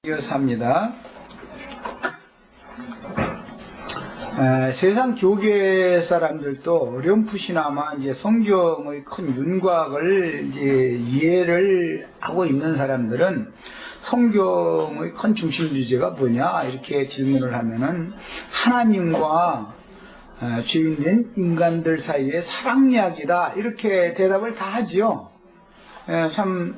이어서 합니다. 세상 교계 사람들도 어렴풋이나마 이제 성경의 큰 윤곽을 이제 이해를 하고 있는 사람들은 성경의 큰 중심 주제가 뭐냐 이렇게 질문을 하면은 하나님과 죄인된 인간들 사이의 사랑 이야기다 이렇게 대답을 다 하지요. 참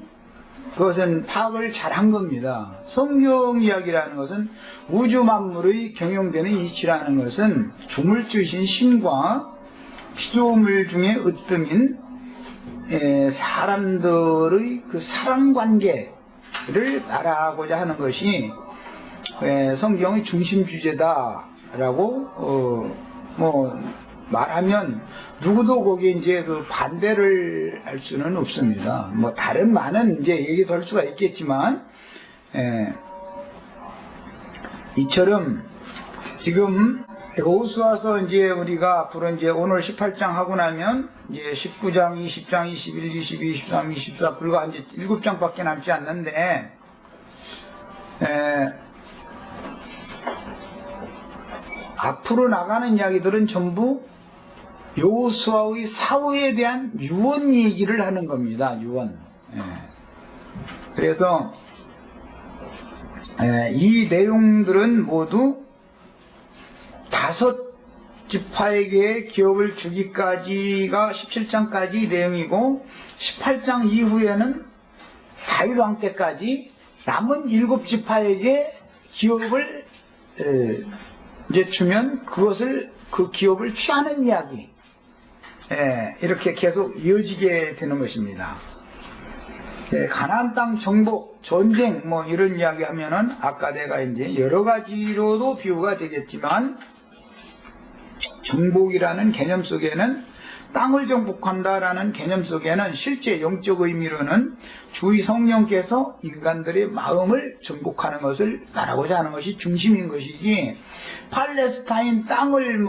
그것은 파악을 잘한 겁니다. 성경 이야기라는 것은 우주 만물의 경영되는 이치라는 것은 조물주신 신과 피조물 중에 으뜸인 사람들의 그 사랑 관계를 말하고자 하는 것이 성경의 중심 주제다라고 말하면 누구도 거기에 이제 그 반대를 할 수는 없습니다. 뭐 다른 많은 이제 얘기도 할 수가 있겠지만, 이처럼 지금 여호수아서 이제 우리가 앞으로 이제 오늘 18장 하고 나면 이제 19장, 20장, 21, 22, 23, 24 불과 이제 7장밖에 남지 않는데, 앞으로 나가는 이야기들은 전부 여호수아의 사후에 대한 유언 얘기를 하는 겁니다. 유언. 그래서 이 내용들은 모두 5지파에게 기업을 주기까지가 17장까지 내용이고 18장 이후에는 다윗 왕 때까지 남은 7지파에게 기업을 이제 주면 그것을 그 기업을 취하는 이야기. 이렇게 계속 이어지게 되는 것입니다. 가나안 땅 정복, 전쟁, 뭐 이런 이야기 하면은 아까 내가 이제 여러 가지로도 비유가 되겠지만 정복이라는 개념 속에는 땅을 정복한다라는 개념 속에는 실제 영적 의미로는 주의 성령께서 인간들의 마음을 정복하는 것을 말하고자 하는 것이 중심인 것이지 팔레스타인 땅을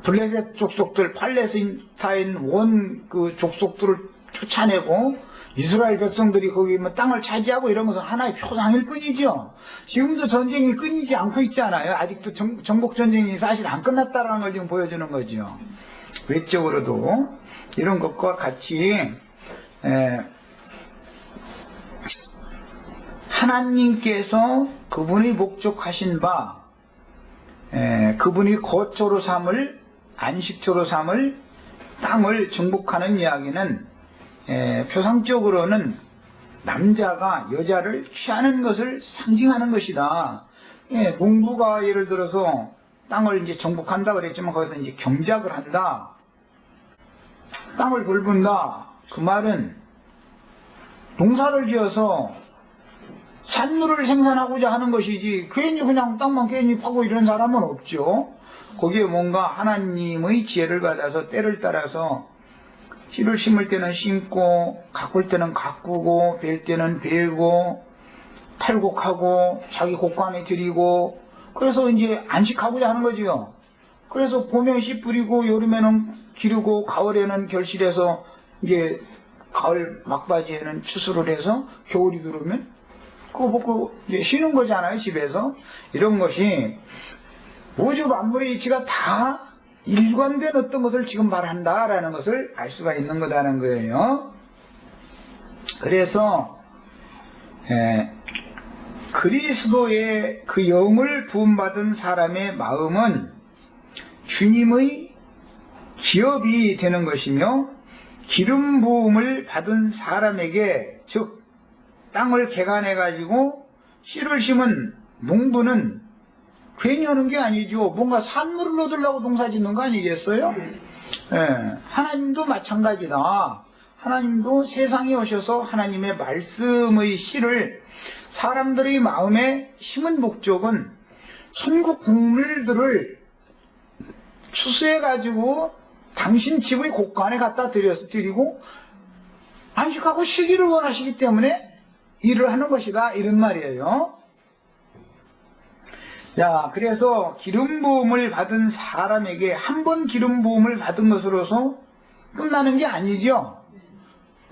블레셋 족속들, 팔레스타인 원 그 족속들을 쫓아내고 이스라엘 백성들이 거기 땅을 차지하고 이런 것은 하나의 표상일 뿐이죠. 지금도 전쟁이 끊이지 않고 있잖아요. 아직도 정복 전쟁이 사실 안 끝났다라는 걸 지금 보여주는 거죠. 외적으로도 이런 것과 같이 하나님께서 그분이 목적하신 바 그분이 거처로 삼을 안식처로 삼을 땅을 정복하는 이야기는 표상적으로는 남자가 여자를 취하는 것을 상징하는 것이다. 농부가 예를 들어서 땅을 이제 정복한다 그랬지만 거기서 이제 경작을 한다. 땅을 돌본다. 그 말은 농사를 지어서 산물을 생산하고자 하는 것이지 괜히 그냥 땅만 괜히 파고 이런 사람은 없죠. 거기에 뭔가 하나님의 지혜를 받아서 때를 따라서 씨를 심을 때는 심고 가꿀 때는 가꾸고 벨 때는 베고 탈곡하고 자기 곡간에 들이고 그래서 이제 안식하고자 하는 거지요. 그래서 봄에 씨 뿌리고 여름에는 기르고 가을에는 결실해서 이제 가을 막바지에는 추수를 해서 겨울이 들어오면 그거 먹고 이제 쉬는 거잖아요. 집에서. 이런 것이 우주 만물의 이치가 다 일관된 어떤 것을 지금 말한다라는 것을 알 수가 있는 거다는 거예요. 그래서 그리스도의 그 영을 부음받은 사람의 마음은 주님의 기업이 되는 것이며 기름 부음을 받은 사람에게 즉 땅을 개간해 가지고 씨를 심은 농부는 괜히 하는 게 아니죠. 뭔가 산물을 얻으려고 농사 짓는 거 아니겠어요? 하나님도 마찬가지다. 하나님도 세상에 오셔서 하나님의 말씀의 씨를 사람들의 마음에 심은 목적은 천국 국물들을 추수해가지고 당신 집의 곳간에 갖다 드리고 안식하고 쉬기를 원하시기 때문에 일을 하는 것이다. 이런 말이에요. 자, 그래서 기름 부음을 받은 사람에게 한 번 기름 부음을 받은 것으로서 끝나는 게 아니죠.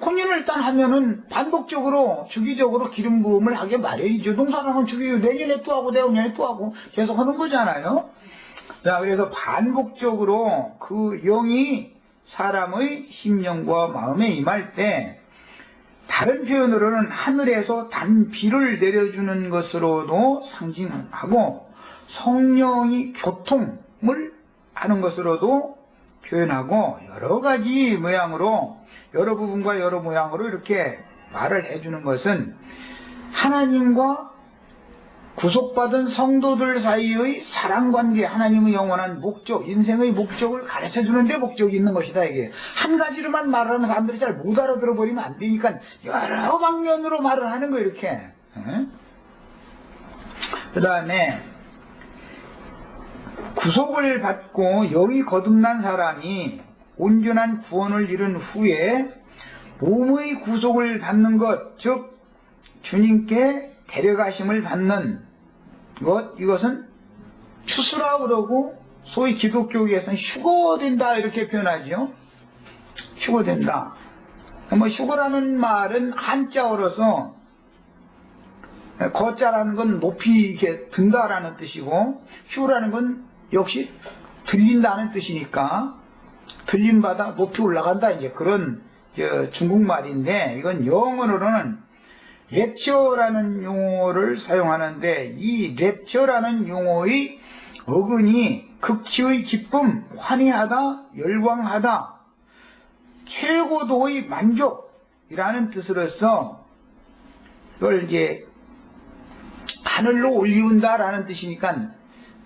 혼인을 일단 하면은 반복적으로 주기적으로 기름 부음을 하게 마련이죠. 동사랑은 내년에 또 하고 내후년에 또 하고 계속 하는 거잖아요. 자, 그래서 반복적으로 그 영이 사람의 심령과 마음에 임할 때, 다른 표현으로는 하늘에서 단비를 내려주는 것으로도 상징하고, 성령이 교통을 하는 것으로도 표현하고, 여러 가지 모양으로, 여러 부분과 여러 모양으로 이렇게 말을 해주는 것은 하나님과 구속받은 성도들 사이의 사랑관계, 하나님의 영원한 목적, 인생의 목적을 가르쳐주는 데 목적이 있는 것이다. 이게 한 가지로만 말을 하면 사람들이 잘 못 알아들어 버리면 안 되니까 여러 방면으로 말을 하는 거 이렇게. 그 다음에 구속을 받고 영이 거듭난 사람이 온전한 구원을 이룬 후에 몸의 구속을 받는 것, 즉 주님께 데려가심을 받는 것, 이것은 추수라고 그러고 소위 기독교계에서는 휴거된다 이렇게 표현하죠. 휴거된다. 휴거라는 말은 한자어로서 거자라는 건 높이 이렇게 든다라는 뜻이고, 휴라는 건 역시 들린다는 뜻이니까 들림받아 높이 올라간다, 이제 그런 중국말인데, 이건 영어로는 랩처라는 용어를 사용하는데, 이 랩처라는 용어의 어근이 극치의 기쁨, 환희하다, 열광하다, 최고도의 만족이라는 뜻으로서 그걸 이제 하늘로 올리운다라는 뜻이니까,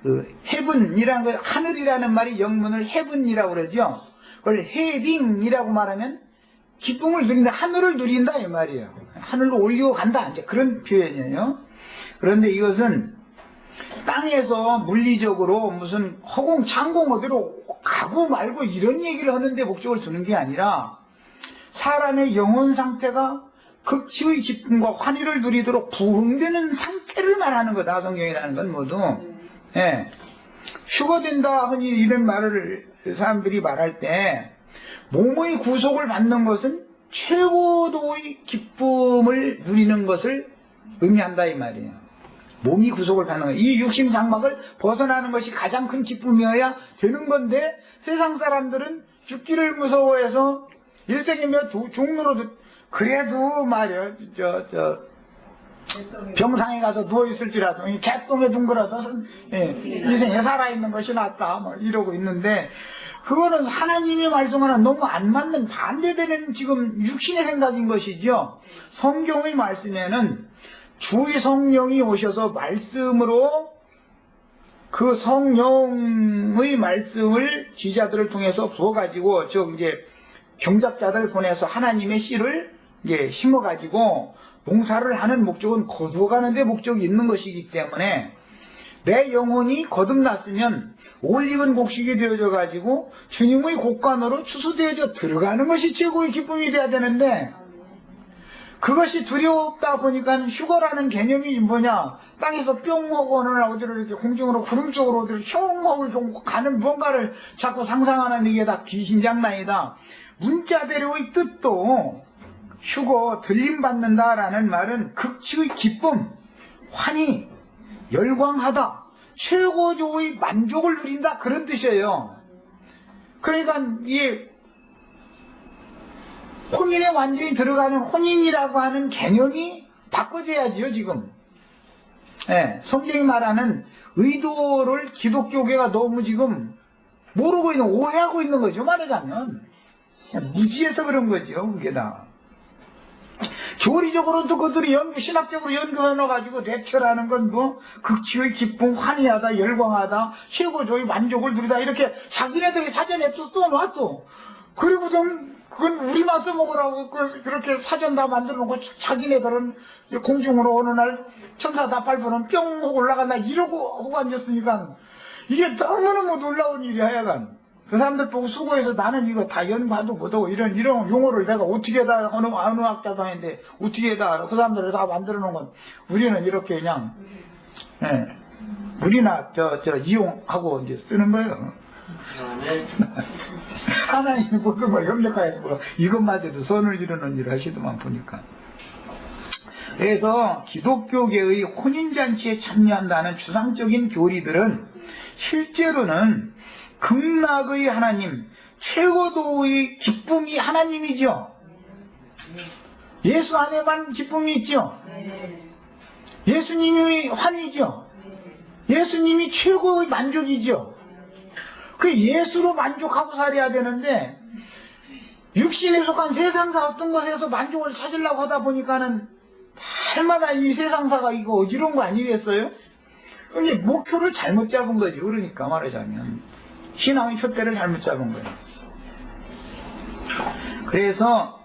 그 heaven이라는 거, 하늘이라는 말이 영문을 heaven이라고 그러죠. 그걸 having이라고 말하면 기쁨을 누린다, 하늘을 누린다 이 말이에요. 하늘로 올리고 간다, 이제 그런 표현이에요. 그런데 이것은 땅에서 물리적으로 무슨 허공 창공 어디로 가고 말고 이런 얘기를 하는데 목적을 두는 게 아니라, 사람의 영혼 상태가 극치의 기쁨과 환희를 누리도록 부흥되는 상태를 말하는 거다, 성경이라는 건 모두. 예. 휴거된다 흔히 이런 말을 사람들이 말할 때, 몸의 구속을 받는 것은 최고도의 기쁨을 누리는 것을 의미한다 이 말이에요. 몸이 구속을 받는 것, 이 육신 장막을 벗어나는 것이 가장 큰 기쁨이어야 되는 건데, 세상 사람들은 죽기를 무서워해서 일생이며 종로로, 그래도 말이야, 병상에 가서 누워있을지라도 개똥에 둥그라도 인생에 살아있는 것이 낫다 뭐 이러고 있는데, 그거는 하나님의 말씀과는 너무 안 맞는, 반대되는 지금 육신의 생각인 것이지요. 성경의 말씀에는 주의 성령이 오셔서 말씀으로 그 성령의 말씀을 기자들을 통해서 부어가지고, 이제 경작자들 보내서 하나님의 씨를 이제 심어가지고 농사를 하는 목적은 거두어가는 데 목적이 있는 것이기 때문에, 내 영혼이 거듭났으면 올익은 곡식이 되어져 가지고 주님의 곡간으로 추수되어져 들어가는 것이 최고의 기쁨이 돼야 되는데, 그것이 두렵다 보니까 휴거라는 개념이 뭐냐, 땅에서 뿅 하고 어느 날 어디로 이렇게 공중으로 구름 쪽으로 어디로 흉 하고 좀 가는 무언가를 자꾸 상상하는, 이게 다 귀신장난이다. 문자대로의 뜻도 휴거, 들림받는다라는 말은 극치의 기쁨, 환희, 열광하다, 최고조의 만족을 누린다, 그런 뜻이에요. 그러니까 이 혼인에 완전히 들어가는, 혼인이라고 하는 개념이 바꿔져야지요 지금. 성경이 말하는 의도를 기독교계가 너무 지금 모르고 있는, 오해하고 있는 거죠. 말하자면 무지해서 그런 거죠. 그게 다 교리적으로도 그들이 신학적으로 연구해 놓아가지고, 랩처라는 건 뭐 극치의 기쁨, 환희하다, 열광하다, 최고조의 만족을 누리다, 이렇게 자기네들이 사전에 또 써놔도, 그리고 좀 그건 우리만 써먹으라고 그렇게 사전 다 만들어 놓고, 자기네들은 공중으로 어느 날 천사 다 밟으면 뿅 하고 올라간다 이러고 하고 앉았으니까, 이게 너무너무 놀라운 일이야. 하여간 그 사람들 보고 수고해서 나는 이거 다 연구도 못하고 이런 용어를 내가 어떻게 다, 어느 학자도 아닌데 어떻게 다, 그 사람들을 다 만들어 놓은 건 우리는 이렇게 그냥 우리나 이용하고 이제 쓰는 거예요. 하나님이 모든 걸 협력하여서 이것마저도 선을 이루는 일을 하시더만 보니까. 그래서 기독교계의 혼인잔치에 참여한다는 추상적인 교리들은 실제로는 극락의 하나님, 최고도의 기쁨이 하나님이죠. 예수 안에만 기쁨이 있죠. 예수님이 환희죠. 예수님이 최고의 만족이죠. 그 예수로 만족하고 살아야 되는데 육신에 속한 세상사 어떤 것에서 만족을 찾으려고 하다 보니까는 날마다 이 세상사가 이거 어지러운 거 아니겠어요? 이게 목표를 잘못 잡은 거지. 그러니까 말하자면 신앙의 푯대를 잘못 잡은 거예요. 그래서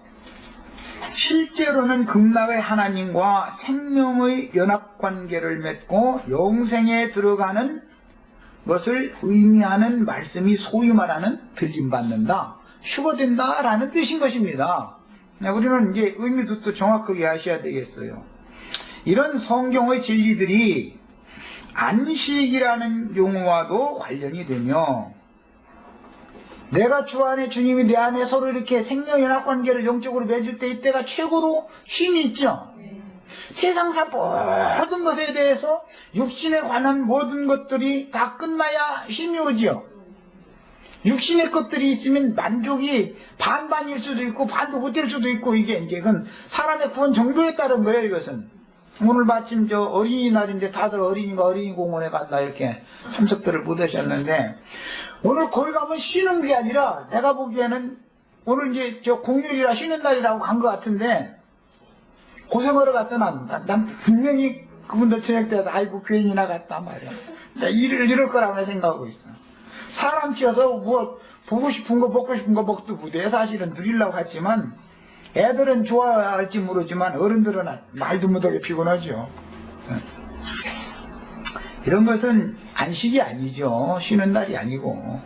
실제로는 극락의 하나님과 생명의 연합관계를 맺고 영생에 들어가는 것을 의미하는 말씀이 소위 말하는 들림받는다, 휴거된다 라는 뜻인 것입니다. 우리는 이제 의미도 또 정확하게 아셔야 되겠어요. 이런 성경의 진리들이 안식이라는 용어와도 관련이 되며, 내가 주 안에 주님이 내 안에 서로 이렇게 생명연합관계를 영적으로 맺을 때 이때가 최고로 쉼이 있죠. 세상사 모든 것에 대해서 육신에 관한 모든 것들이 다 끝나야 쉼이 오지요. 육신의 것들이 있으면 만족이 반반일 수도 있고 반도 못될 수도 있고, 이게 이제 그건 사람의 구원 정도에 따른 거예요. 이것은 오늘 마침 저 어린이날인데 다들 어린이가 어린이공원에 간다 이렇게 참석들을 못 하셨는데, 오늘 거기 가면 쉬는 게 아니라 내가 보기에는 오늘 이제 저 공휴일이라 쉬는 날이라고 간 것 같은데 고생하러 갔어. 난 분명히 그분들 저녁 때 아이고 괜히나 갔다 말이야. 나 일을 이럴 거라고 생각하고 있어. 사람 치어서 뭐 보고 싶은 거 먹고 싶은 거 먹도 못해. 사실은 누리려고 했지만 애들은 좋아할지 모르지만 어른들은 말도 못하게 피곤하죠. 이런 것은 안식이 아니죠. 쉬는 날이 아니고,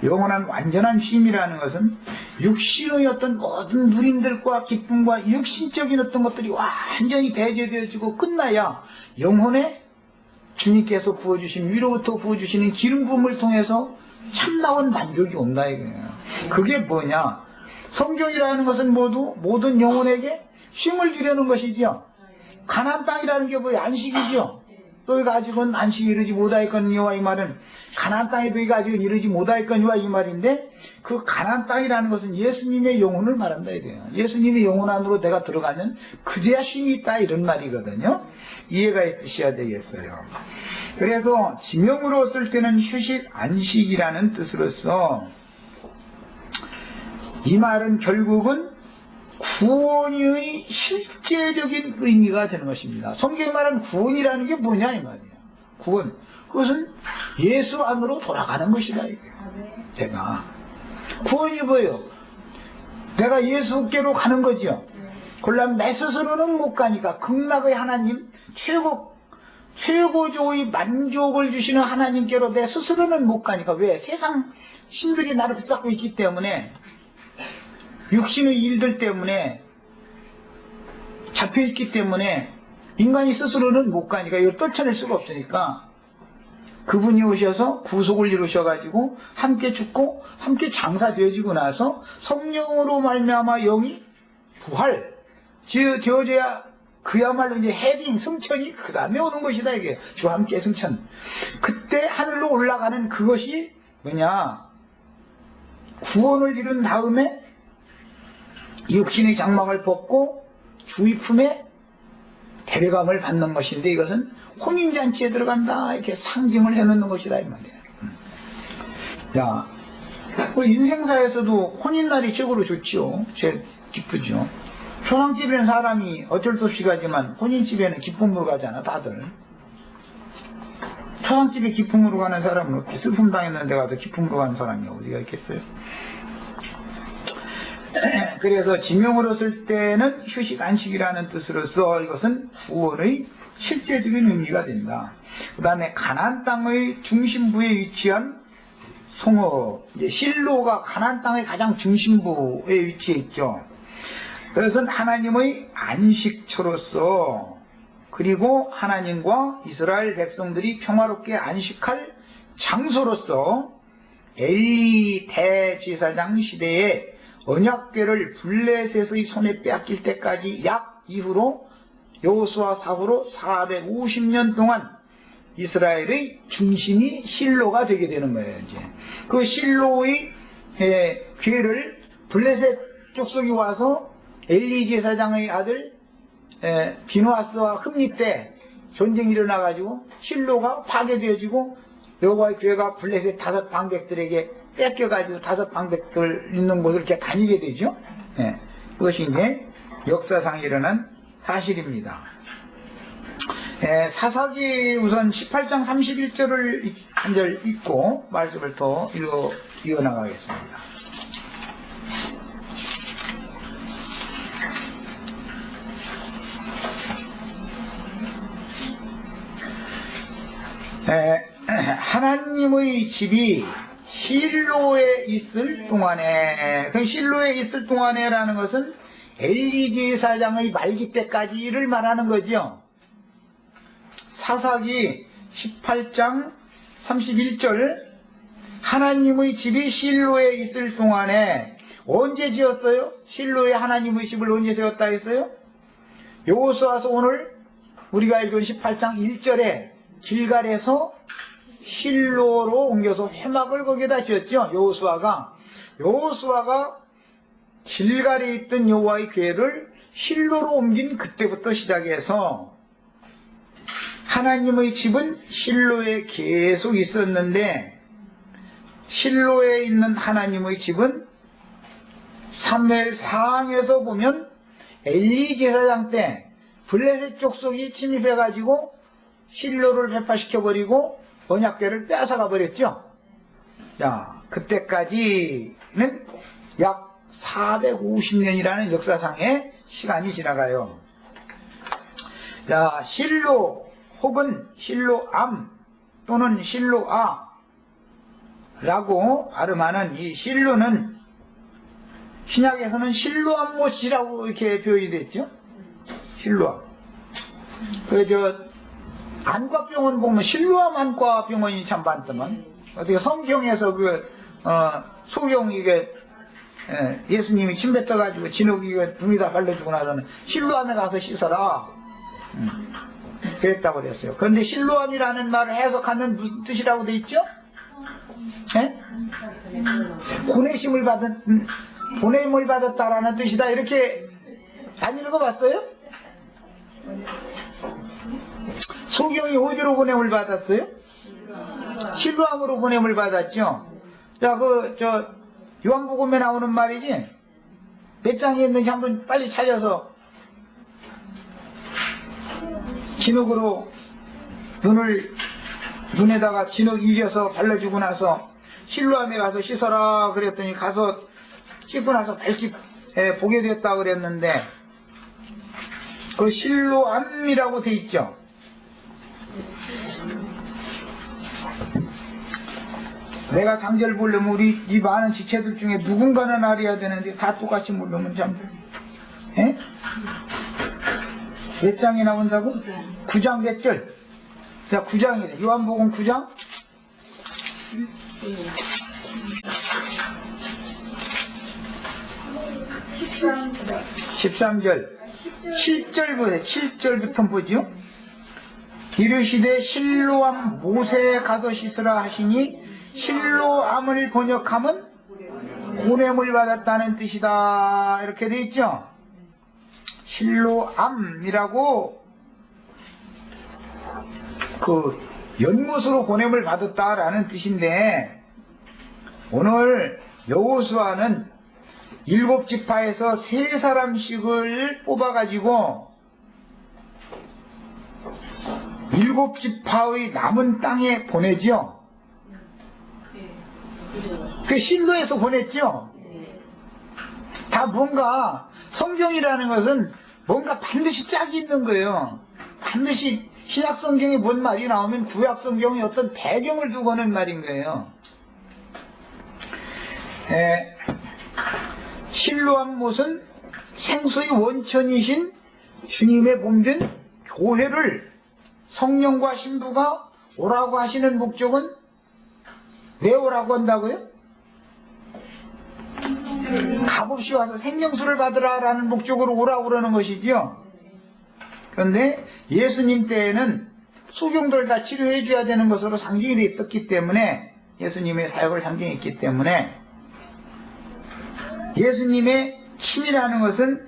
영원한 완전한 쉼이라는 것은 육신의 어떤 모든 누림들과 기쁨과 육신적인 어떤 것들이 완전히 배제되어지고 끝나야 영혼에 주님께서 부어주신, 위로부터 부어주시는 기름 부음을 통해서 참나온 만족이 온다 이거예요. 그게 뭐냐? 성경이라는 것은 모두 모든 영혼에게 쉼을 주려는 것이죠. 가나안 땅이라는 게 뭐예요? 안식이죠. 너희가 아직은 안식에 이르지 못하였거니와, 이 말은 가나안 땅에 너희가 아직은 이르지 못하였거니와 이 말인데, 그 가나안 땅이라는 것은 예수님의 영혼을 말한다 이래요. 예수님의 영혼 안으로 내가 들어가면 그제야 쉼이 있다 이런 말이거든요. 이해가 있으셔야 되겠어요. 그래서 지명으로 쓸 때는 휴식, 안식이라는 뜻으로서 이 말은 결국은 구원의 실제적인 의미가 되는 것입니다. 성경이 말하는 구원이라는 게 뭐냐 이 말이에요. 구원, 그것은 예수 안으로 돌아가는 것이다 이거예요. 제가 구원이 뭐예요? 내가 예수께로 가는 거죠. 그러려면 내 스스로는 못 가니까 극락의 하나님, 최고조의 만족을 주시는 하나님께로 내 스스로는 못 가니까. 왜? 세상 신들이 나를 붙잡고 있기 때문에, 육신의 일들 때문에 잡혀있기 때문에 인간이 스스로는 못 가니까, 이걸 떨쳐낼 수가 없으니까 그분이 오셔서 구속을 이루셔가지고 함께 죽고 함께 장사되어지고 나서 성령으로 말미암아 영이 부활 되어져야 그야말로 이제 해빙, 승천이 그 다음에 오는 것이다 이게. 주와 함께 승천. 그때 하늘로 올라가는 그것이 뭐냐? 구원을 이룬 다음에 육신의 장막을 벗고 주의 품에 데려감을 받는 것인데, 이것은 혼인잔치에 들어간다 이렇게 상징을 해놓는 것이다 이 말이에요. 자, 그 인생사에서도 혼인날이 최고로 좋죠. 제일 기쁘죠. 초상집에는 사람이 어쩔 수 없이 가지만 혼인집에는 기쁨으로 가잖아 다들. 초상집에 기쁨으로 가는 사람은 어떻게, 슬픔 당했는 데 가서 기쁨으로 가는 사람이 어디가 있겠어요? 그래서 지명으로 쓸 때는 휴식, 안식이라는 뜻으로서 이것은 구원의 실제적인 의미가 된다. 그 다음에 가나안 땅의 중심부에 위치한 성읍, 이제 실로가 가나안 땅의 가장 중심부에 위치해 있죠. 그것은 하나님의 안식처로서, 그리고 하나님과 이스라엘 백성들이 평화롭게 안식할 장소로서 엘리 대제사장 시대에 언약궤를 블레셋의 손에 빼앗길 때까지 약 이후로 여호수아 사후로 450년 동안 이스라엘의 중심이 실로가 되게 되는 거예요. 이제 그 실로의 궤를 블레셋 족속이 와서 엘리 제사장의 아들 비누아스와 흠니 때 전쟁이 일어나가지고 실로가 파괴되어지고 여호와의 궤가 블레셋 5 방백들에게 뺏겨가지고 5 방백들 있는 곳을 이렇게 다니게 되죠. 그것이 이제 역사상 일어난 사실입니다. 사사기 우선 18장 31절을 한 절 읽고 말씀을 더 이어나가겠습니다. 하나님의 집이 실로에 있을 동안에, 그 실로에 있을 동안에라는 것은 엘리 제사장의 말기 때까지를 말하는 거죠. 사사기 18장 31절 하나님의 집이 실로에 있을 동안에 언제 지었어요? 실로에 하나님의 집을 언제 세웠다 했어요? 여호수아서 오늘 우리가 읽은 18장 1절에 길갈에서 실로로 옮겨서 회막을 거기다 지었죠. 여호수아가 길갈에 있던 여호와의 궤를 실로로 옮긴 그때부터 시작해서 하나님의 집은 실로에 계속 있었는데, 실로에 있는 하나님의 집은 사무엘상에서 보면 엘리 제사장 때 블레셋 족속이 침입해가지고 실로를 회파시켜버리고 언약궤를 빼앗아가 버렸죠. 자, 그때까지는 약 450년이라는 역사상의 시간이 지나가요. 자, 실로 혹은 실로암 또는 실로아라고 발음하는 이 실로는 신약에서는 실로암못이라고 이렇게 표현이 됐죠. 실로암. 안과병원 보면 실로암 안과병원이 참 많더만. 어떻게 성경에서 소경 예수님이 침 뱉어가지고 진흙 등에다 발라주고 나서는 실로암에 가서 씻어라. 그랬다고 그랬어요. 그런데 실로암이라는 말을 해석하면 무슨 뜻이라고 돼 있죠? 보냄을 받았다라는 뜻이다. 이렇게 안 읽어봤어요? 소경이 어디로 보냄을 받았어요? 실로암으로 보냄을 받았죠. 자, 요한복음에 나오는 말이지. 몇 장이 있는지 한번 빨리 찾아서 진흙으로 눈에다가 진흙 이겨서 발라주고 나서 실로암에 가서 씻어라 그랬더니 가서 씻고 나서 밝히 보게 됐다 그랬는데, 그 실로암이라고 돼 있죠. 내가 장절 부르면 우리 이 많은 지체들 중에 누군가는 알아야 되는데 다 똑같이 모르면 참, 몇 장이 나온다고? 9장 몇 절? 자, 9장이래. 요한복음 9장? 13절. 7절부터 보죠. 이르시되 실로암 모세에 가서 씻으라 하시니 실로암을 번역하면 보냄을 받았다는 뜻이다. 이렇게 되어 있죠. 실로암이라고 연못으로 보냄을 받았다라는 뜻인데, 오늘 여호수아는 7지파에서 3사람씩을 뽑아가지고 7지파의 남은 땅에 보내죠. 그 실로에서 보냈죠. 다 뭔가 성경이라는 것은 뭔가 반드시 짝이 있는 거예요. 반드시 신약성경에 뭔 말이 나오면 구약성경이 어떤 배경을 두고 하는 말인 거예요. 실로암 못은 생수의 원천이신 주님의 몸된 교회를 성령과 신부가 오라고 하시는 목적은 왜 오라고 한다고요? 값없이 와서 생명수를 받으라 라는 목적으로 오라고 그러는 것이지요. 그런데 예수님 때에는 소경들 다 치료해 줘야 되는 것으로 상징이 됐었기 때문에, 예수님의 사역을 상징했기 때문에, 예수님의 침이라는 것은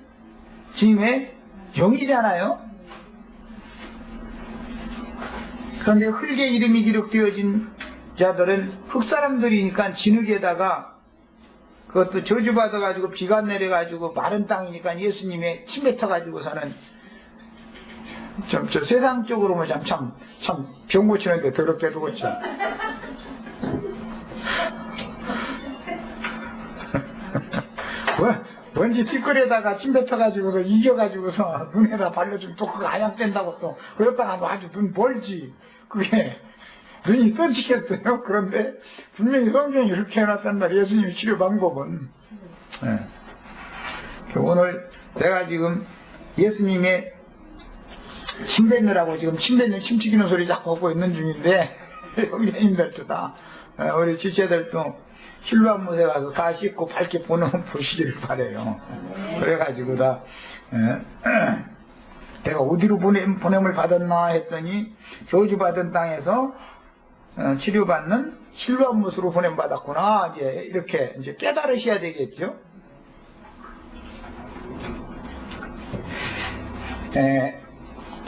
주님의 영이잖아요. 그런데 흙의 이름이 기록되어진 자들은 흙사람들이니까 진흙에다가, 그것도 저주받아가지고 비가 내려가지고 마른 땅이니까 예수님의 침 뱉어가지고서는 저 세상적으로 뭐 참 병 고치는데 더럽게도 고쳐. 먼지 뒷거리에다가 침 뱉어가지고서 이겨가지고서 눈에다 발려주면 또 그거 하얀 뺀다고 또 그렇다가 뭐 아주 눈 멀지. 그게 눈이 떠지겠어요. 그런데 분명히 성경이 이렇게 해놨단 말이에요. 예수님 치료 방법은. 네. 오늘 내가 지금 예수님의 침 뱉느라고 지금 침 뱉는 침 튀기는 소리 자꾸 하고 있는 중인데, 형제님들도 다, 우리 지체들도 실로암못에 가서 다 씻고 밝게 보시기를 바래요. 그래가지고 다, 내가 어디로 보냄을 받았나 했더니, 저주받은 땅에서 치료받는 실로암못으로 보냄 받았구나. 이제 이렇게 이제 깨달으셔야 되겠죠.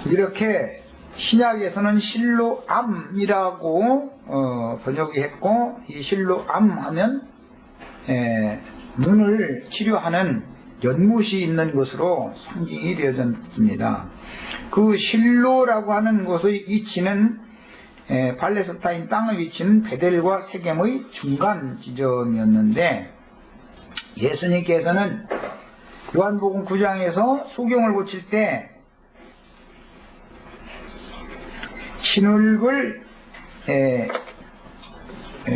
이렇게 신약에서는 실로암이라고 번역이 했고, 이 실로암 하면 눈을 치료하는 연못이 있는 것으로 상징이 되어졌습니다. 그 실로라고 하는 곳의 위치는 팔레스타인 땅의 위치는 베델과 세겜의 중간 지점이었는데, 예수님께서는 요한복음 9장에서 소경을 고칠 때 진흙을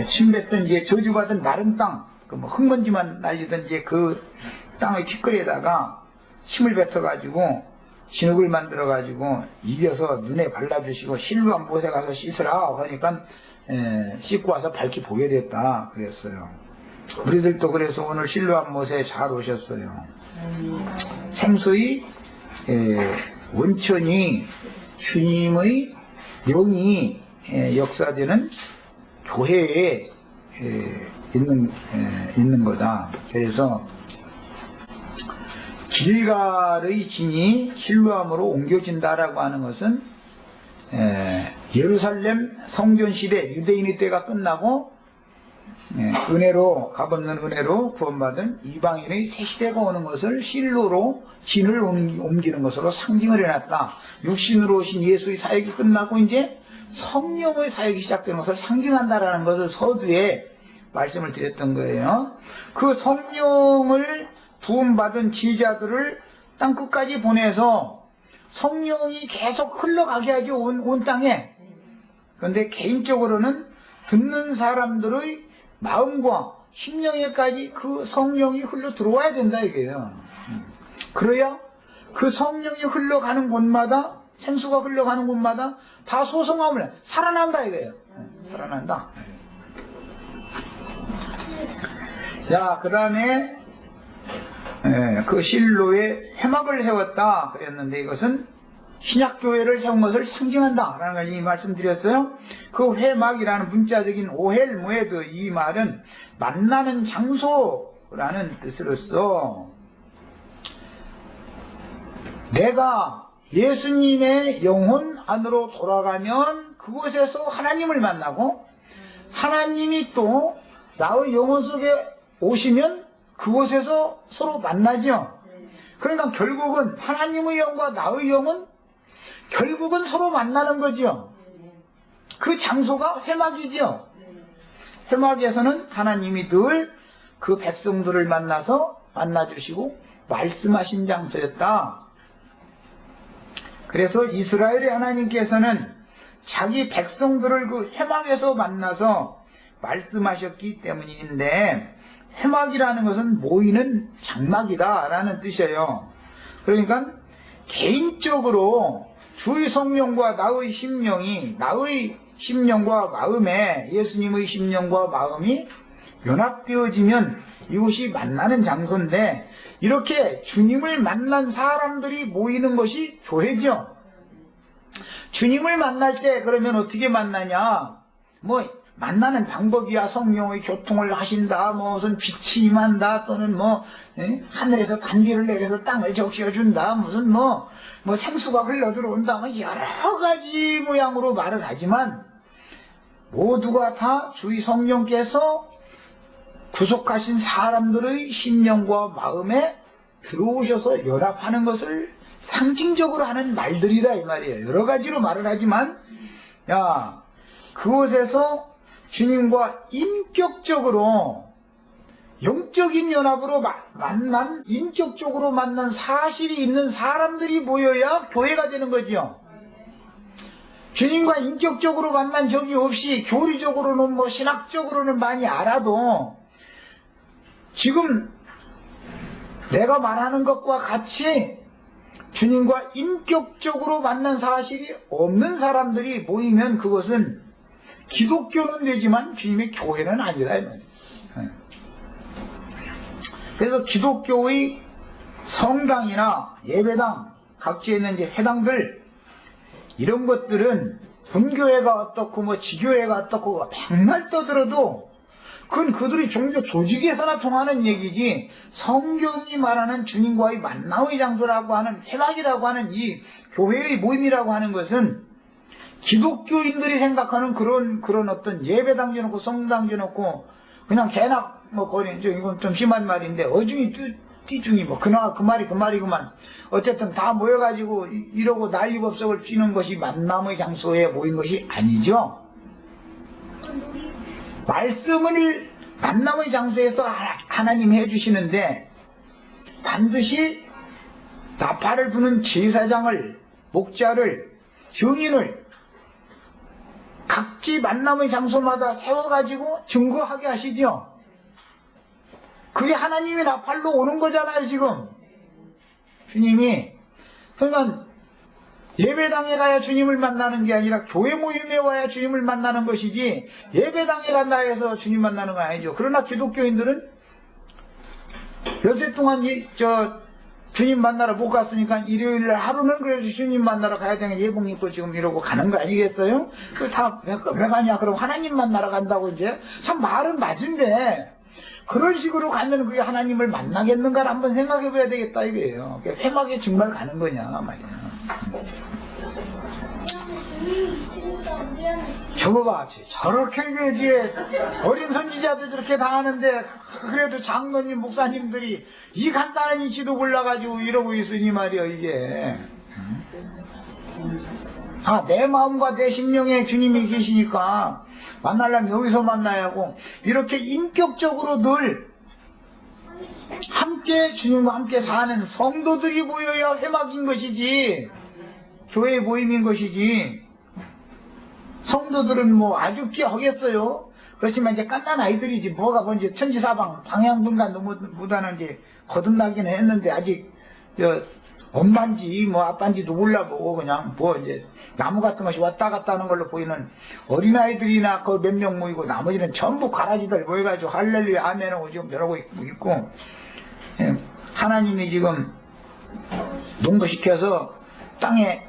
침뱉던 이제 저주받은 마른 땅, 그 뭐 흙먼지만 날리던 이제 그 땅의 뒷거리에다가 침을 뱉어가지고 진흙을 만들어가지고 이겨서 눈에 발라주시고 실로암 못에 가서 씻으라 하니까 씻고 와서 밝게 보게 됐다 그랬어요. 우리들도 그래서 오늘 실로암 못에 잘 오셨어요. 생수의 원천이 주님의 영이 역사되는 교회에 있는 거다. 그래서 길갈의 진이 실로암으로 옮겨진다라고 하는 것은 예루살렘 성전 시대 유대인의 때가 끝나고 은혜로 값없는 은혜로 구원받은 이방인의 새 시대가 오는 것을 실로로 진을 옮기는 것으로 상징을 해놨다. 육신으로 오신 예수의 사역이 끝나고 이제 성령의 사역이 시작되는 것을 상징한다라는 것을 서두에 말씀을 드렸던 거예요. 그 성령을 부음받은 지자들을 땅 끝까지 보내서 성령이 계속 흘러가게 하죠. 온 땅에. 그런데 개인적으로는 듣는 사람들의 마음과 심령에까지 그 성령이 흘러 들어와야 된다 이거예요. 그래야 그 성령이 흘러가는 곳마다, 생수가 흘러가는 곳마다 다 소성함을 살아난다 이거예요. 살아난다. 자, 그 다음에 그 실로에 회막을 세웠다 그랬는데, 이것은 신약교회를 세운 것을 상징한다 라는 걸 이미 말씀드렸어요. 그 회막이라는 문자적인 오헬 모에드, 이 말은 만나는 장소라는 뜻으로서 내가 예수님의 영혼 안으로 돌아가면 그곳에서 하나님을 만나고, 하나님이 또 나의 영혼 속에 오시면 그곳에서 서로 만나죠. 그러니까 결국은 하나님의 영과 나의 영은 결국은 서로 만나는 거죠. 그 장소가 회막이죠. 회막에서는 하나님이 늘 그 백성들을 만나주시고 말씀하신 장소였다. 그래서 이스라엘의 하나님께서는 자기 백성들을 그 회막에서 만나서 말씀하셨기 때문인데, 회막이라는 것은 모이는 장막이다 라는 뜻이에요. 그러니까 개인적으로 주의 성령과 나의 심령이, 나의 심령과 마음에 예수님의 심령과 마음이 연합되어지면 이곳이 만나는 장소인데 이렇게 주님을 만난 사람들이 모이는 것이 교회죠. 주님을 만날 때 그러면 어떻게 만나냐? 뭐 만나는 방법이야 성령의 교통을 하신다, 뭐 무슨 빛이 임한다, 또는 뭐 하늘에서 단비를 내려서 땅을 적셔준다, 무슨 뭐 생수가 흘러 들어온다, 뭐 여러 가지 모양으로 말을 하지만 모두가 다 주의 성령께서 구속하신 사람들의 심령과 마음에 들어오셔서 연합하는 것을 상징적으로 하는 말들이다 이 말이에요. 여러 가지로 말을 하지만 야 그곳에서 주님과 인격적으로 영적인 연합으로 만난 인격적으로 만난 사실이 있는 사람들이 모여야 교회가 되는 거지요. 주님과 인격적으로 만난 적이 없이 교리적으로는 뭐 신학적으로는 많이 알아도 지금 내가 말하는 것과 같이 주님과 인격적으로 만난 사실이 없는 사람들이 모이면 그것은 기독교는 되지만 주님의 교회는 아니다 이 말이에요. 그래서 기독교의 성당이나 예배당, 각지에 있는 이제 회당들 이런 것들은 본교회가 어떻고 뭐 지교회가 어떻고 백날 떠들어도 그건 그들이 종교 조직에서나 통하는 얘기지 성경이 말하는 주님과의 만남의 장소라고 하는 회막이라고 하는 이 교회의 모임이라고 하는 것은 기독교인들이 생각하는 그런 어떤 예배당 지어놓고 성당 지어놓고 그냥 개나 뭐 거리는 이건 좀 심한 말인데 어중이 띠중이 뭐 그나 그 말이구만. 어쨌든 다 모여가지고 이러고 난리법석을 피는 것이 만남의 장소에 모인 것이 아니죠. 말씀을 만남의 장소에서 하나님이 해주시는데 반드시 나팔을 부는 제사장을, 목자를, 증인을 각지 만남의 장소마다 세워가지고 증거하게 하시죠. 그게 하나님이 나팔로 오는 거잖아요 지금. 주님이. 그러니까 예배당에 가야 주님을 만나는 게 아니라 교회 모임에 와야 주님을 만나는 것이지 예배당에 간다 해서 주님 만나는 건 아니죠. 그러나 기독교인들은 여세 동안 주님 만나러 못 갔으니까 일요일날 하루는 그래도 주님 만나러 가야 되는 예복 입고 지금 이러고 가는 거 아니겠어요? 그 다 왜 가냐? 그럼 하나님 만나러 간다고 이제 참 말은 맞은데 그런 식으로 가면 그게 하나님을 만나겠는가를 한번 생각해 봐야 되겠다 이거예요. 회막에 정말 가는 거냐 말이야. 저거 봐, 저렇게 이제 어린 선지자들 저렇게 다 하는데 그래도 장로님 목사님들이 이 간단한 이치도 몰라가지고 이러고 있으니 말이야 이게. 내 마음과 내 심령에 주님이 계시니까 만나려면 여기서 만나야 하고 이렇게 인격적으로 늘 함께 주님과 함께 사는 성도들이 모여야 회막인 것이지 교회 모임인 것이지 성도들은 뭐 아주 끼하겠어요. 그렇지만 이제 깐난 아이들이지 뭐가 뭔지 천지사방 방향분간도 못하는 이제 거듭나기는 했는데 아직 엄마인지 뭐 아빠인지도 몰라보고 그냥 뭐 이제 나무 같은 것이 왔다 갔다 하는 걸로 보이는 어린아이들이나 그 몇 명 모이고 나머지는 전부 가라지들 모여가지고 할렐루야 아멘하고 지금 저러고 있고 하나님이 지금 농도시켜서 땅에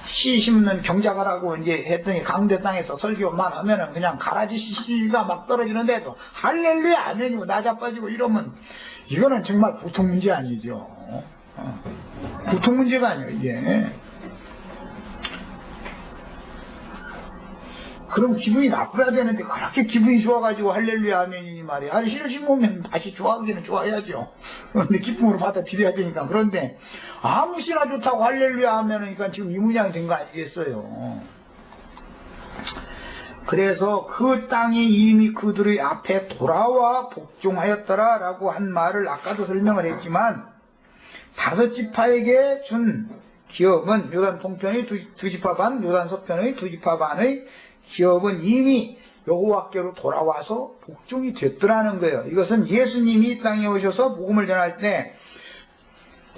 씨 심는 경작하라고 이제 했더니 강대 땅에서 설교만 하면은 그냥 가라지 씨가 막 떨어지는데도 할렐루야 아멘이고 나 자빠지고 이러면 이거는 정말 보통 문제 아니죠. 보통 문제가 아니에요 이게. 그럼 기분이 나쁘야 되는데 그렇게 기분이 좋아가지고 할렐루야 아멘이니 말이야. 아니 신을 오면 다시 좋아하기는 좋아야죠. 근데 기쁨으로 받아들여야 되니까. 그런데 아무 씨나 좋다고 할렐루야 하면은 지금 이 모양이 된 거 아니겠어요. 그래서 그 땅이 이미 그들의 앞에 돌아와 복종하였더라 라고 한 말을 아까도 설명을 했지만 5지파에게 준 기업은 요단 동편의 2지파 반, 요단 서편의 2지파 반의 기업은 이미 여호와께로 돌아와서 복종이 됐더라는 거예요. 이것은 예수님이 이 땅에 오셔서 복음을 전할 때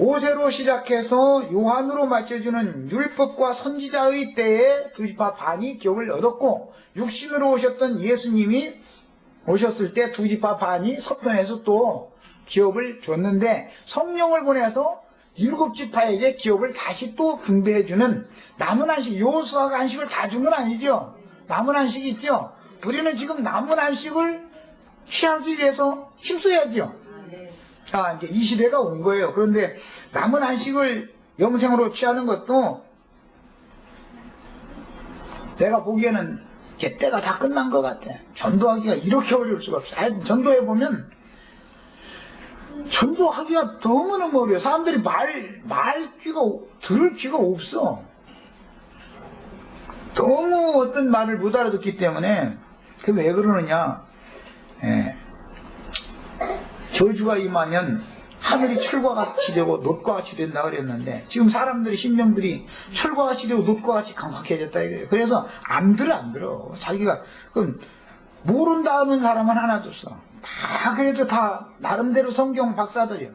모세로 시작해서 요한으로 맞춰주는 율법과 선지자의 때에 두 지파 반이 기업을 얻었고, 육신으로 오셨던 예수님이 오셨을 때 두 지파 반이 서편에서 또 기업을 줬는데, 성령을 보내서 일곱 지파에게 기업을 다시 또 분배해주는 남은 안식, 여호수아가 안식을 다 준 건 아니죠. 남은 안식이 있죠. 우리는 지금 남은 안식을 취하기 위해서 힘써야죠. 자, 이제 이 시대가 온 거예요. 그런데 남은 안식을 영생으로 취하는 것도 내가 보기에는 때가 다 끝난 것 같아. 전도하기가 이렇게 어려울 수가 없어. 전도해보면 전도하기가 너무너무 어려워. 사람들이 들을 귀가 없어. 너무 어떤 말을 못 알아듣기 때문에. 그 왜 그러느냐. 저주가 임하면 하늘이 철과 같이 되고 놋과 같이 된다 그랬는데, 지금 사람들이, 심령들이 철과 같이 되고 놋과 같이 강팍해졌다 이거예요. 그래서 안 들어. 자기가, 그럼 모른다는 사람은 하나도 없어. 다 그래도 다 나름대로 성경 박사들이요.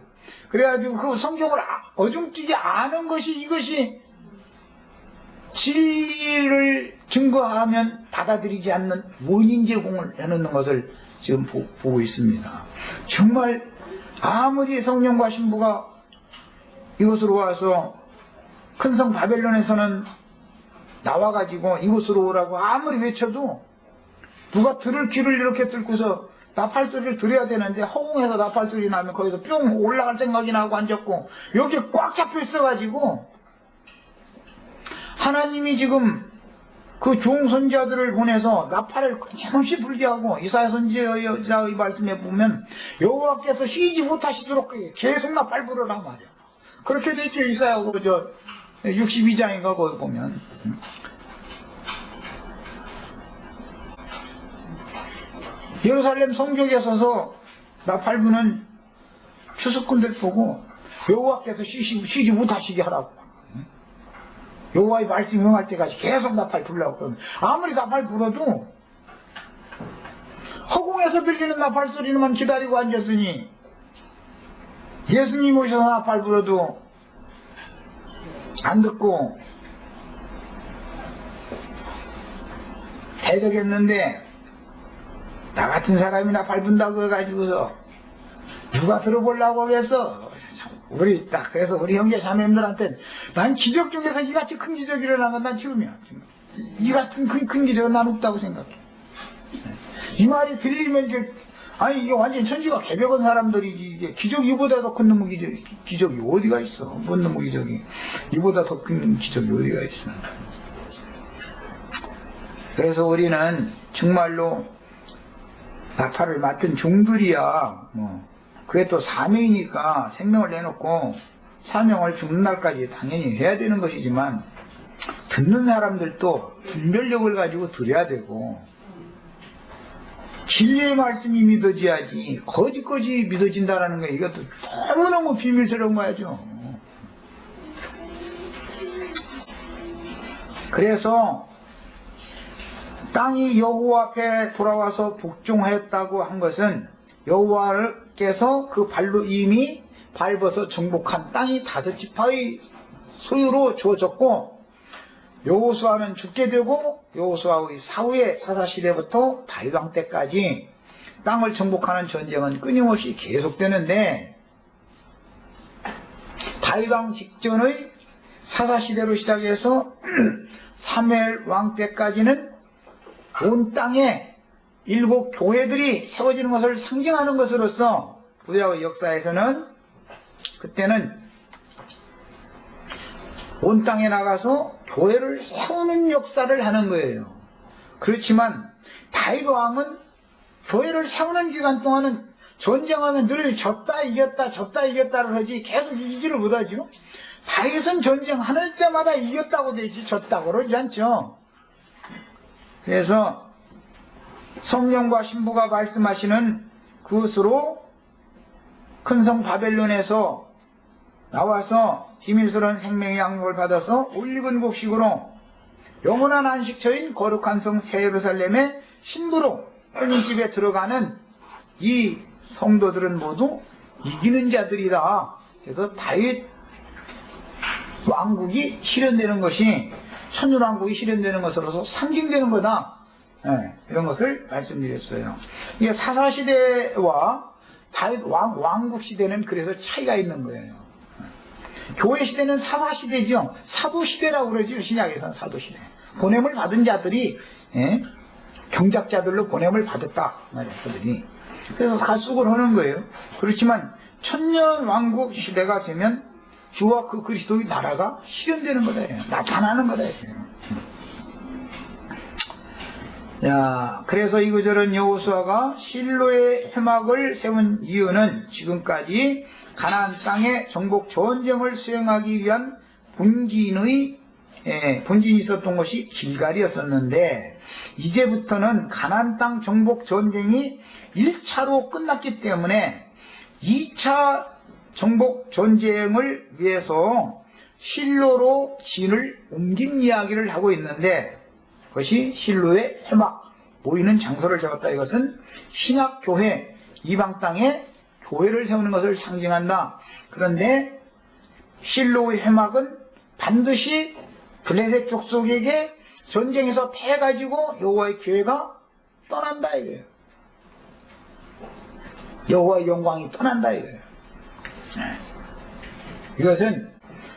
그래가지고 그 성경을 어중뛰게 아는 것이, 이것이 진리를 증거하면 받아들이지 않는 원인 제공을 해놓는 것을 지금 보고 있습니다. 정말 아무리 성령과 신부가 이곳으로 와서 큰 성 바벨론에서는 나와가지고 이곳으로 오라고 아무리 외쳐도 누가 들을 귀를 이렇게 뚫고서 나팔소리를 들어야 되는데, 허공에서 나팔소리 나면 거기서 뿅 올라갈 생각이 나고 앉았고, 여기 꽉 잡혀 있어가지고 하나님이 지금 그 종선자들을 보내서 나팔을 끊임없이 불게 하고, 이사야 선지자의 말씀에 보면 여호와께서 쉬지 못하시도록 계속 나팔 불어라 말이야. 그렇게 되죠. 이사야 62장인가 거기 보면. 예루살렘 성벽에 서서 나팔 부는 추수꾼들 보고 여호와께서 쉬지 못하시게 하라고. 여호와의 말씀 응할 때까지 계속 나팔 불라고. 그러면 아무리 나팔 불어도 허공에서 들리는 나팔 소리만 기다리고 앉았으니, 예수님 오셔서 나팔 불어도 안 듣고 해되겠는데, 나 같은 사람이 나팔 분다고 해가지고서 누가 들어보려고 하겠어. 그래서 우리 형제 자매님들한테, 난 기적 중에서 이같이 큰 기적이 일어난 건 난 처음이야. 이 같은 큰 기적은 난 없다고 생각해. 이 말이 들리면 이게 완전 천지가 개벽한 사람들이지, 이게 기적 이보다 더 큰 놈의 기적이 어디가 있어. 뭔 놈의 기적이 이보다 더 큰 기적이 어디가 있어. 그래서 우리는 정말로 나팔을 맡은 종들이야. 그게 또 사명이니까 생명을 내놓고 사명을 죽는 날까지 당연히 해야 되는 것이지만, 듣는 사람들도 분별력을 가지고 들어야 되고, 진리의 말씀이 믿어져야지 거짓 믿어진다라는 게 이것도 너무너무 비밀스러운 거야죠. 그래서 땅이 여호와 앞에 돌아와서 복종했다고 한 것은, 여호와께서 그 발로 이미 밟아서 정복한 땅이 5지파의 소유로 주어졌고, 여호수아는 죽게 되고, 여호수아의 사후의 사사시대부터 다윗 왕 때까지 땅을 정복하는 전쟁은 끊임없이 계속되는데, 다윗 왕 직전의 사사시대로 시작해서 사무엘 왕 때까지는 온 땅에 7 교회들이 세워지는 것을 상징하는 것으로서 구약의 역사에서는, 그때는 온 땅에 나가서 교회를 세우는 역사를 하는 거예요. 그렇지만 다윗 왕은 교회를 세우는 기간 동안은 전쟁하면 늘 졌다 이겼다를 하지 계속 이기지를 못하죠. 다윗은 전쟁하는 때마다 이겼다고 되지 졌다고 그러지 않죠. 그래서 성령과 신부가 말씀하시는 그것으로 큰 성 바벨론에서 나와서 비밀스러운 생명의 양육을 받아서 올리건 곡식으로 영원한 안식처인 거룩한 성 새 예루살렘의 신부로 하느님집에 들어가는 이 성도들은 모두 이기는 자들이다. 그래서 다윗 왕국이 실현되는 것이 천년왕국이 실현되는 것으로서 상징되는 거다. 이런 것을 말씀드렸어요. 이게 사사시대와 다윗 왕국 시대는 그래서 차이가 있는 거예요. 교회 시대는 사사시대죠. 사도시대라고 그러죠. 신약에서는 사도시대. 보냄을 받은 자들이 경작자들로 보냄을 받았다 말이야. 그들이. 그래서 가축을 하는 거예요. 그렇지만 천년왕국 시대가 되면 주와 그 그리스도의 나라가 실현되는 거다. 나타나는 거다. 자, 그래서 이 구절은 여호수아가 실로의 회막을 세운 이유는 지금까지 가나안 땅의 정복 전쟁을 수행하기 위한 본진이 있었던 것이 길갈이었었는데, 이제부터는 가나안 땅 정복 전쟁이 1차로 끝났기 때문에 2차 정복 전쟁을 위해서 실로로 진을 옮긴 이야기를 하고 있는데, 그것이 실로의 회막, 모이는 장소를 잡았다. 이것은 신약교회, 이방 땅에 교회를 세우는 것을 상징한다. 그런데 실로의 회막은 반드시 블레셋 족속에게 전쟁에서 패가지고 여호와의 교회가 떠난다 이거예요. 여호와의 영광이 떠난다 이거예요. 이것은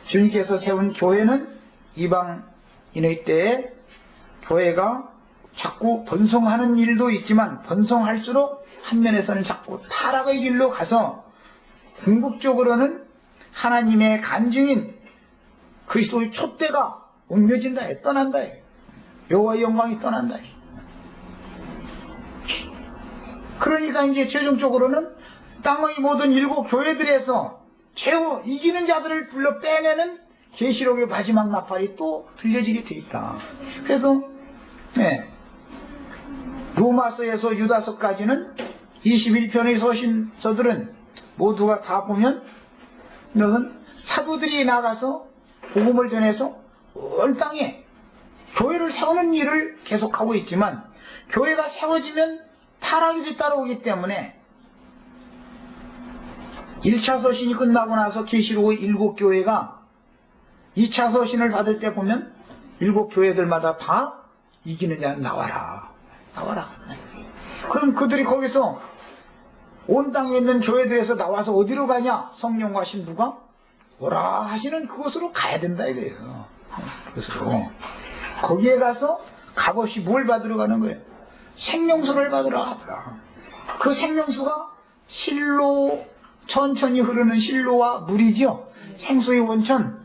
주님께서 세운 교회는 이방인의 때에 교회가 자꾸 번성하는 일도 있지만, 번성할수록 한면에서는 자꾸 타락의 길로 가서 궁극적으로는 하나님의 간증인 그리스도의 촛대가 옮겨진다, 떠난다, 여호와의 영광이 떠난다. 그러니까 이제 최종적으로는 땅의 모든 7 교회들에서 최후 이기는 자들을 불러 빼내는 계시록의 마지막 나팔이 또 들려지게 돼 있다. 그래서 로마서에서 유다서까지는 21편의 서신서들은 모두가 다 보면 이것은 사도들이 나가서 복음을 전해서 온 땅에 교회를 세우는 일을 계속하고 있지만, 교회가 세워지면 타락이 따라오기 때문에 1차 서신이 끝나고 나서 계시록의 7 교회가 2차 서신을 받을 때 보면 7 교회들마다 다 이기는 자는 나와라. 그럼 그들이 거기서 온 땅에 있는 교회들에서 나와서 어디로 가냐? 성령과 신부가 오라 하시는 그곳으로 가야 된다 이거예요. 그것으로 거기에 가서 값없이 뭘 받으러 가는 거예요? 생명수를 받으러 가더라. 그 생명수가 실로, 천천히 흐르는 실로와 물이죠. 생수의 원천,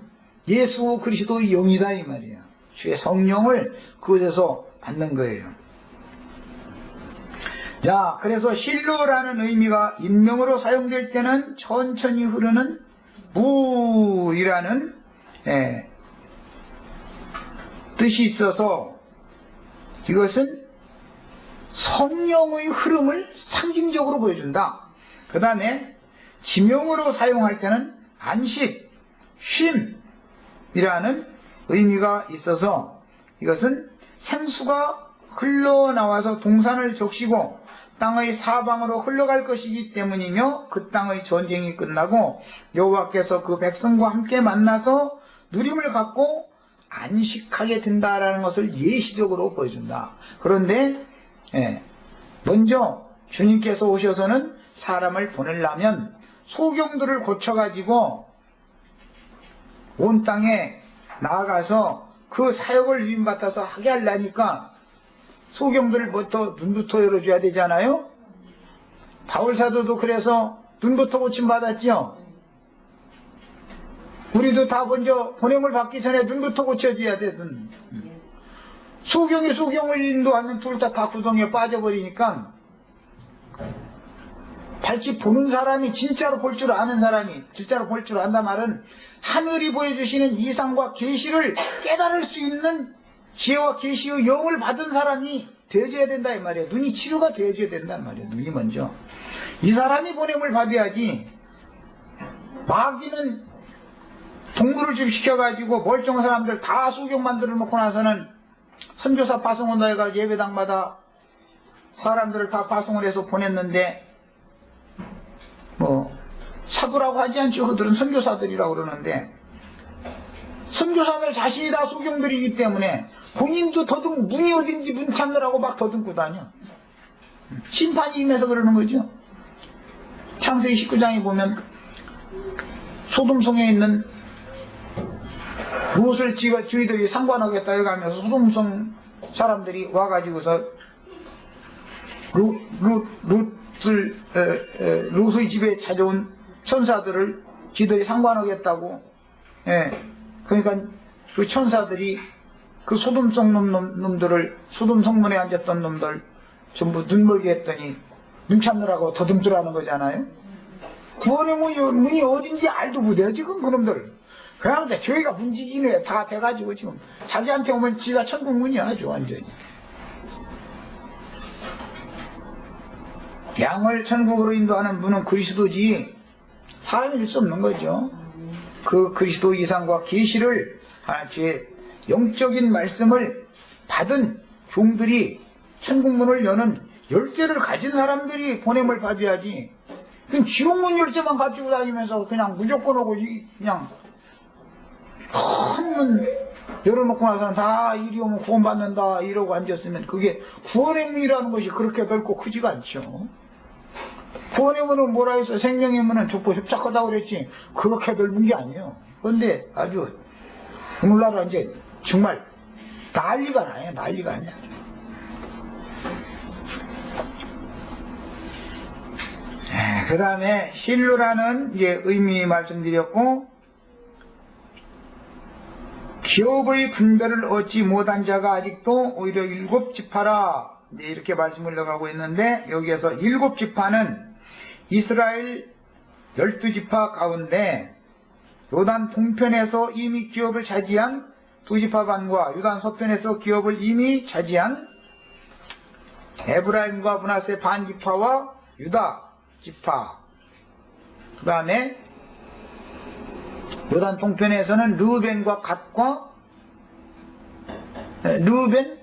예수 그리스도의 영이다 이 말이에요. 주의 성령을 그곳에서 받는 거예요. 자, 그래서 실로라는 의미가 인명으로 사용될 때는 천천히 흐르는 물이라는 뜻이 있어서, 이것은 성령의 흐름을 상징적으로 보여준다. 그 다음에 지명으로 사용할 때는 안식, 쉼이라는 의미가 있어서, 이것은 생수가 흘러나와서 동산을 적시고 땅의 사방으로 흘러갈 것이기 때문이며, 그 땅의 전쟁이 끝나고 여호와께서 그 백성과 함께 만나서 누림을 갖고 안식하게 된다라는 것을 예시적으로 보여준다. 그런데 먼저 주님께서 오셔서는 사람을 보내려면 소경들을 고쳐가지고 온 땅에 나아가서 그 사역을 위임받아서 하게 하려니까 소경들을 눈부터 열어줘야 되잖아요. 바울사도도 그래서 눈부터 고침받았죠. 우리도 다 먼저 보냄을 받기 전에 눈부터 고쳐줘야 돼. 소경이 소경을 인도하면 둘 다 구덩이에 빠져버리니까, 발치 보는 사람이, 진짜로 볼 줄 아는 사람이, 진짜로 볼 줄 안다 말은 하늘이 보여주시는 이상과 계시를 깨달을 수 있는 지혜와 계시의 영을 받은 사람이 되어줘야 된다 이 말이에요. 눈이 치료가 되어줘야 된단 말이에요. 눈이 먼저. 이 사람이 보냄을 받아야지. 마귀는 동물을 좀 시켜가지고 멀쩡한 사람들 다 소경 만들어 놓고 나서는 선교사 파송한다 해가지고 예배당마다 사람들을 다 파송을 해서 보냈는데, 사도라고 하지 않죠. 그들은 선교사들이라고 그러는데, 선교사들 자신이 다 소경들이기 때문에 본인도 문이 어딘지 문 찾느라고 막 더듬고 다녀. 심판이 임해서 그러는 거죠. 창세기 19장에 보면 소돔성에 있는 롯을 저희들이 상관하겠다 여기 하면서 소돔성 사람들이 와가지고서 롯의 집에 찾아온 천사들을 지들이 상관하겠다고. 예. 그러니까 그 천사들이 그 소돔성 놈들을, 소돔 성문에 앉았던 놈들 전부 눈멀게 했더니 눈 찾느라고 더듬더라는 거잖아요. 구원의 문이 어딘지 알도 못해요 지금 그놈들. 그냥 저희가 문지기네 다 돼가지고 지금 자기한테 오면 지가 천국 문이야 아주 완전히. 양을 천국으로 인도하는 분은 그리스도지 사람일 수 없는 거죠. 그 그리스도 이상과 계시를 하나님의 영적인 말씀을 받은 종들이 천국문을 여는 열쇠를 가진 사람들이 보냄을 받아야지. 그냥 지옥문 열쇠만 가지고 다니면서 그냥 무조건 오고 그냥 큰 문 열어놓고 나서는 다 이리 오면 구원받는다 이러고 앉았으면 그게 구원의 문이라는 것이 그렇게 넓고 크지가 않죠. 구원의 문은 뭐라 해서 생명의 문은 좁고 협착하다고 그랬지 그렇게 넓은 게 아니에요. 그런데 아주 오늘날은 이제 정말 난리가 나요. 난리가 아니야. 그 다음에 신루라는 이제 의미 말씀드렸고, 기업의 분별을 얻지 못한 자가 아직도 오히려 7지파라 이렇게 말씀을 나가고 있는데, 여기에서 7지파는 이스라엘 12지파 가운데 요단 동편에서 이미 기업을 차지한 2지파 반과 요단 서편에서 기업을 이미 차지한 에브라임과 므낫세 반지파와 유다 지파, 그 다음에 요단 동편에서는 르벤과 갓과 르벤,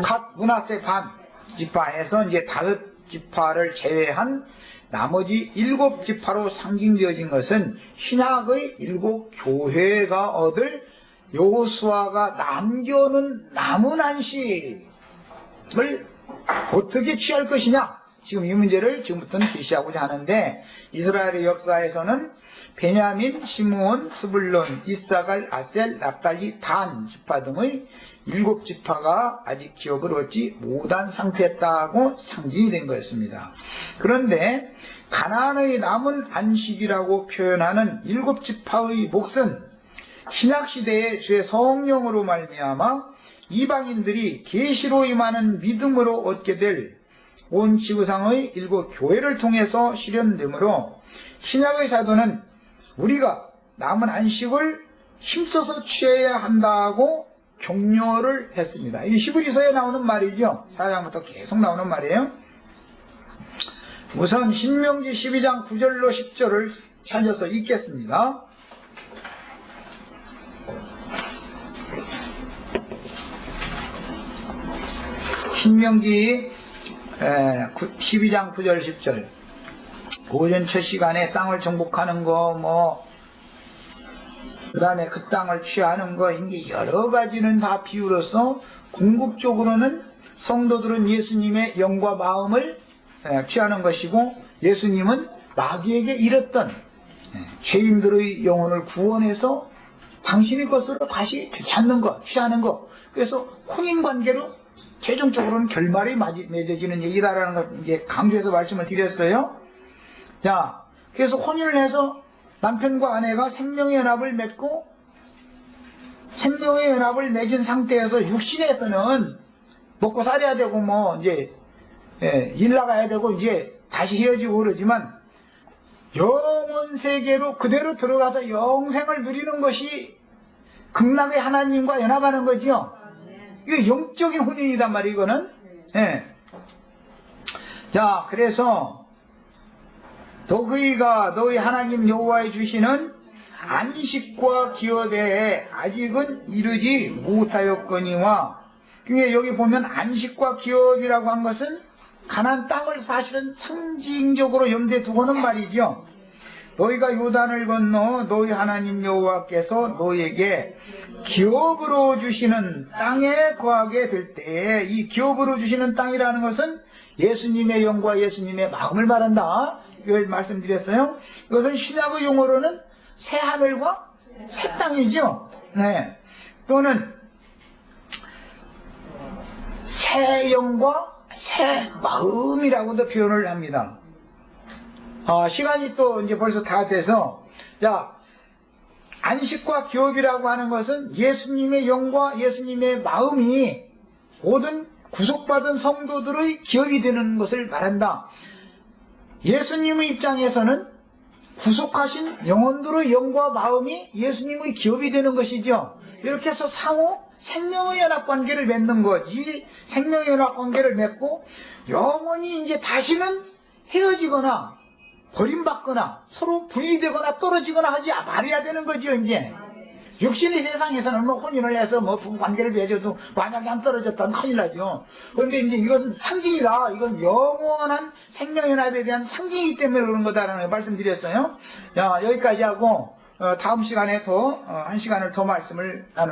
갓, 므낫세 반 지파에서 이제 5지파를 제외한 나머지 7지파로 상징되어진 것은 신약의 7교회가 얻을 여호수아가 남겨놓은 남은 안식을 어떻게 취할 것이냐, 지금 이 문제를 지금부터는 계시하고자 하는데, 이스라엘의 역사에서는 베냐민, 시므온, 스불론, 이사갈, 아셀, 납달리, 단 지파 등의 7지파가 아직 기업을 얻지 못한 상태였다고 상징이 된 거였습니다. 그런데 가나안의 남은 안식이라고 표현하는 7지파의 몫은 신약시대의 주의 성령으로 말미암아 이방인들이 계시로 임하는 믿음으로 얻게 될 온 지구상의 7교회를 통해서 실현되므로, 신약의 사도는 우리가 남은 안식을 힘써서 취해야 한다고 격려를 했습니다. 이 히브리서에 나오는 말이죠. 4장부터 계속 나오는 말이에요. 우선 신명기 12장 9절로 10절을 찾아서 읽겠습니다. 신명기 12장 9절 10절. 오전 첫 시간에 땅을 정복하는 거, 그 다음에 그 땅을 취하는 거, 이게 여러 가지는 다 비유로서 궁극적으로는 성도들은 예수님의 영과 마음을 취하는 것이고, 예수님은 마귀에게 잃었던 죄인들의 영혼을 구원해서 당신의 것으로 다시 찾는 것, 취하는 것. 그래서 혼인관계로 최종적으로는 결말이 맺어지는 얘기다라는 걸 이제 강조해서 말씀을 드렸어요. 자, 그래서 혼인을 해서 남편과 아내가 생명의 연합을 맺고, 생명의 연합을 맺은 상태에서 육신에서는 먹고 살아야 되고 이제 일 나가야 되고 이제 다시 헤어지고 그러지만, 영원 세계로 그대로 들어가서 영생을 누리는 것이 극락의 하나님과 연합하는 거죠. 이거 영적인 혼인이단 말이에요, 이거는. 예. 자, 그래서 너희가 너희 하나님 여호와의 주시는 안식과 기업에 아직은 이르지 못하였거니와, 그게 여기 보면 안식과 기업이라고 한 것은 가나안 땅을 사실은 상징적으로 염두에 두고는 말이죠. 너희가 요단을 건너 너희 하나님 여호와께서 너희에게 기업으로 주시는 땅에 거하게 될 때에, 이 기업으로 주시는 땅이라는 것은 예수님의 영과 예수님의 마음을 말한다, 이걸 말씀드렸어요. 이것은 신약의 용어로는 새 하늘과 새 땅이죠. 네. 또는 새 영과 새 마음이라고도 표현을 합니다. 시간이 또 이제 벌써 다 돼서, 자, 안식과 기업이라고 하는 것은 예수님의 영과 예수님의 마음이 모든 구속받은 성도들의 기업이 되는 것을 말한다. 예수님의 입장에서는 구속하신 영혼들의 영과 마음이 예수님의 기업이 되는 것이죠. 이렇게 해서 상호 생명의 연합관계를 맺는 것. 이 생명의 연합관계를 맺고 영원히 이제 다시는 헤어지거나 버림받거나 서로 분리되거나 떨어지거나 하지 말아야 되는 거죠. 이제 육신의 세상에서는 뭐 혼인을 해서 뭐 부부관계를 맺어도 만약에 안 떨어졌다면 큰일 나죠. 그런데 이제 이것은 상징이다. 이건 영원한 생명연합에 대한 상징이기 때문에 그런 거다라는 걸 말씀드렸어요. 자, 여기까지 하고 다음 시간에 더 1시간을 더 말씀을 나눌게요.